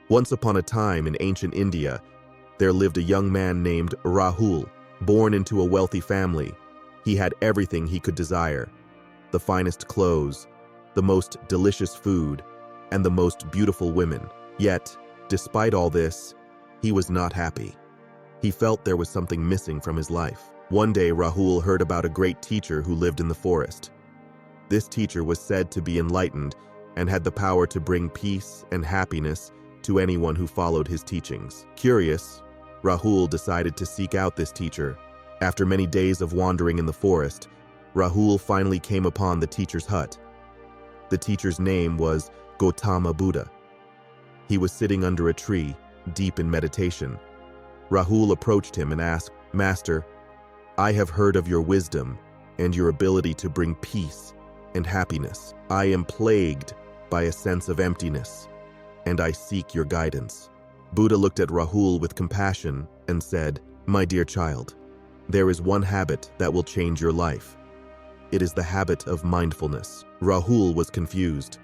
Once upon a time in ancient India, there lived a young man named Rahul. Born into a wealthy family, he had everything he could desire: the finest clothes, the most delicious food, and the most beautiful women. Yet, despite all this, he was not happy. He felt there was something missing from his life. One day, Rahul heard about a great teacher who lived in the forest. This teacher was said to be enlightened and had the power to bring peace and happiness to anyone who followed his teachings. Curious, Rahul decided to seek out this teacher. After many days of wandering in the forest, Rahul finally came upon the teacher's hut. The teacher's name was Gautama Buddha. He was sitting under a tree, deep in meditation. Rahul approached him and asked, "Master, I have heard of your wisdom and your ability to bring peace and happiness. I am plagued by a sense of emptiness, and I seek your guidance." Buddha looked at Rahul with compassion and said, "My dear child, there is one habit that will change your life. It is the habit of mindfulness." Rahul was confused.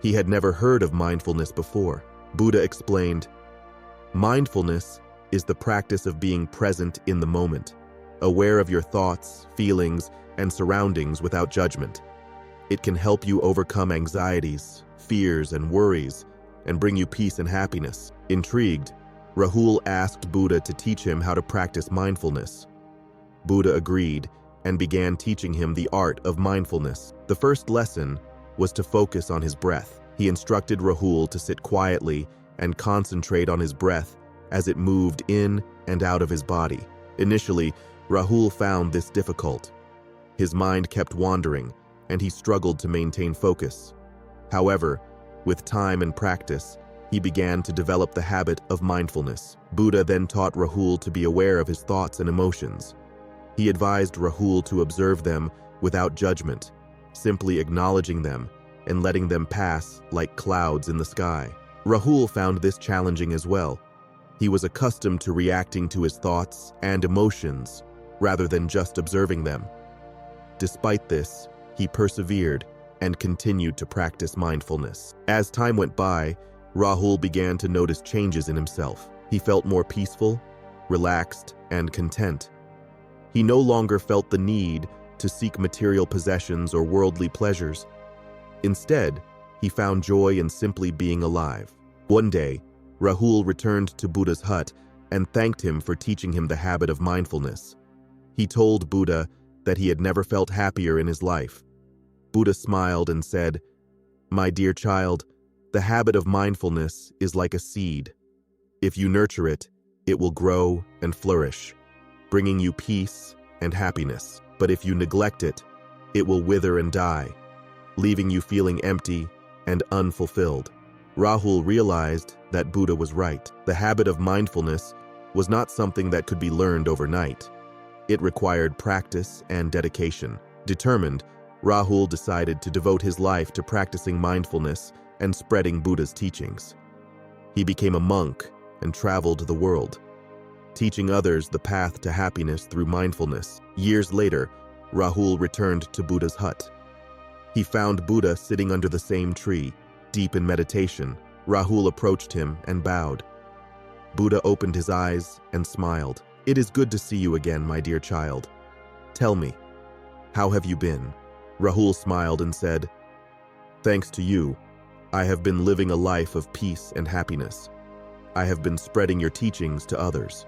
He had never heard of mindfulness before. Buddha explained, "Mindfulness is the practice of being present in the moment, aware of your thoughts, feelings, and surroundings without judgment. It can help you overcome anxieties, fears, and worries, and bring you peace and happiness." Intrigued, Rahul asked Buddha to teach him how to practice mindfulness. Buddha agreed and began teaching him the art of mindfulness. The first lesson was to focus on his breath. He instructed Rahul to sit quietly and concentrate on his breath as it moved in and out of his body. Initially, Rahul found this difficult. His mind kept wandering, and he struggled to maintain focus. However, with time and practice, he began to develop the habit of mindfulness. Buddha then taught Rahul to be aware of his thoughts and emotions. He advised Rahul to observe them without judgment, simply acknowledging them and letting them pass like clouds in the sky. Rahul found this challenging as well. He was accustomed to reacting to his thoughts and emotions rather than just observing them. Despite this, he persevered and continued to practice mindfulness. As time went by, Rahul began to notice changes in himself. He felt more peaceful, relaxed, and content. He no longer felt the need to seek material possessions or worldly pleasures. Instead, he found joy in simply being alive. One day, Rahul returned to Buddha's hut and thanked him for teaching him the habit of mindfulness. He told Buddha that he had never felt happier in his life. Buddha smiled and said, "My dear child, the habit of mindfulness is like a seed. If you nurture it, it will grow and flourish, bringing you peace and happiness. But if you neglect it, it will wither and die, leaving you feeling empty and unfulfilled." Rahul realized that Buddha was right. The habit of mindfulness was not something that could be learned overnight. It required practice and dedication. Determined, Rahul decided to devote his life to practicing mindfulness and spreading Buddha's teachings. He became a monk and traveled the world, teaching others the path to happiness through mindfulness. Years later, Rahul returned to Buddha's hut. He found Buddha sitting under the same tree, deep in meditation. Rahul approached him and bowed. Buddha opened his eyes and smiled. "It is good to see you again, my dear child. Tell me, how have you been?" Rahul smiled and said, "Thanks to you, I have been living a life of peace and happiness. I have been spreading your teachings to others."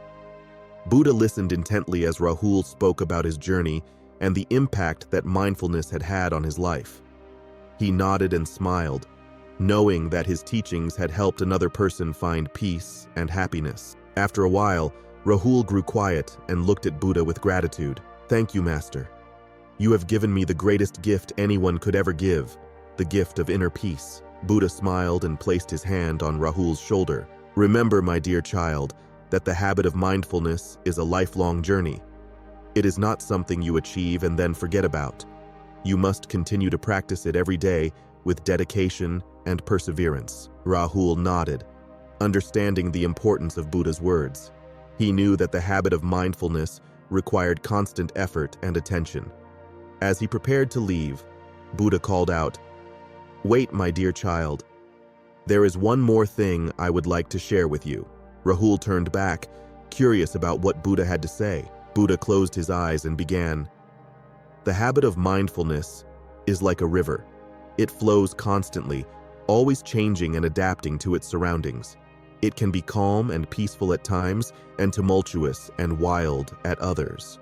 Buddha listened intently as Rahul spoke about his journey and the impact that mindfulness had had on his life. He nodded and smiled, knowing that his teachings had helped another person find peace and happiness. After a while, Rahul grew quiet and looked at Buddha with gratitude. "Thank you, Master. You have given me the greatest gift anyone could ever give, the gift of inner peace." Buddha smiled and placed his hand on Rahul's shoulder. "Remember, my dear child, that the habit of mindfulness is a lifelong journey. It is not something you achieve and then forget about. You must continue to practice it every day with dedication and perseverance." Rahul nodded, understanding the importance of Buddha's words. He knew that the habit of mindfulness required constant effort and attention. As he prepared to leave, Buddha called out, "Wait, my dear child. There is one more thing I would like to share with you. Rahul turned back, curious about what Buddha had to say. Buddha closed his eyes and began. The habit of mindfulness is like a river. It flows constantly, always changing and adapting to its surroundings. It can be calm and peaceful at times, and tumultuous and wild at others.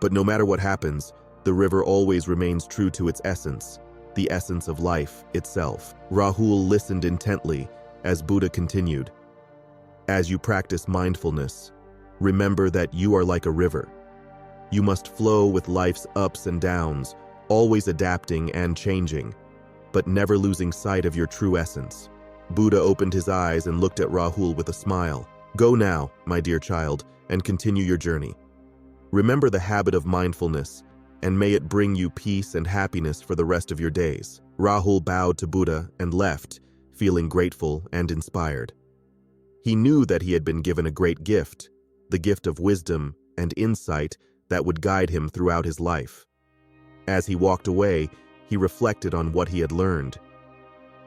But no matter what happens, the river always remains true to its essence, the essence of life itself. Rahul listened intently as Buddha continued. As you practice mindfulness, remember that you are like a river. You must flow with life's ups and downs, always adapting and changing, but never losing sight of your true essence. Buddha opened his eyes and looked at Rahul with a smile. Go now, my dear child, and continue your journey. Remember the habit of mindfulness, and may it bring you peace and happiness for the rest of your days. Rahul bowed to Buddha and left, feeling grateful and inspired. He knew that he had been given a great gift, the gift of wisdom and insight that would guide him throughout his life. As he walked away, he reflected on what he had learned.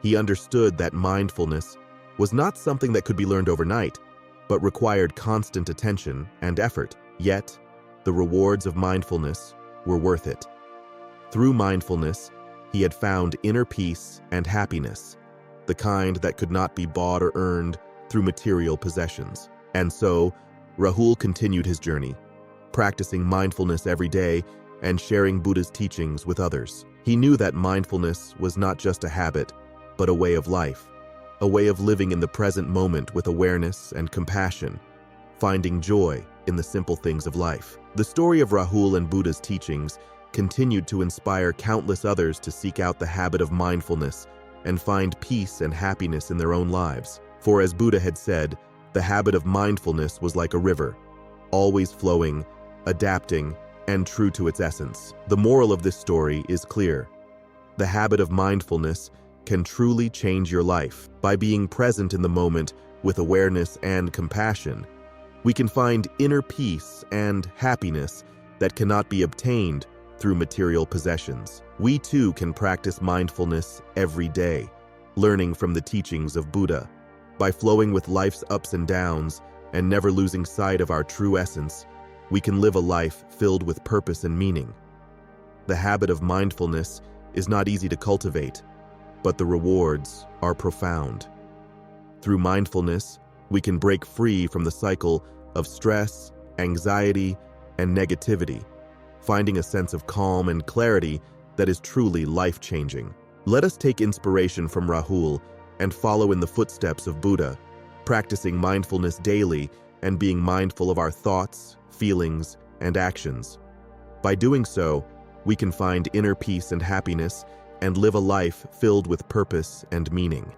He understood that mindfulness was not something that could be learned overnight, but required constant attention and effort. Yet, the rewards of mindfulness were worth it. Through mindfulness, he had found inner peace and happiness, the kind that could not be bought or earned through material possessions. And so, Rahul continued his journey, practicing mindfulness every day and sharing Buddha's teachings with others. He knew that mindfulness was not just a habit, but a way of life, a way of living in the present moment with awareness and compassion, finding joy in the simple things of life. The story of Rahul and Buddha's teachings continued to inspire countless others to seek out the habit of mindfulness and find peace and happiness in their own lives. For as Buddha had said, the habit of mindfulness was like a river, always flowing, adapting, and true to its essence. The moral of this story is clear. The habit of mindfulness can truly change your life. By being present in the moment with awareness and compassion, we can find inner peace and happiness that cannot be obtained through material possessions. We too can practice mindfulness every day, learning from the teachings of Buddha. By flowing with life's ups and downs and never losing sight of our true essence, we can live a life filled with purpose and meaning. The habit of mindfulness is not easy to cultivate, but the rewards are profound. Through mindfulness, we can break free from the cycle of stress, anxiety, and negativity, finding a sense of calm and clarity that is truly life-changing. Let us take inspiration from Rahul and follow in the footsteps of Buddha, practicing mindfulness daily and being mindful of our thoughts, feelings, and actions. By doing so, we can find inner peace and happiness and live a life filled with purpose and meaning.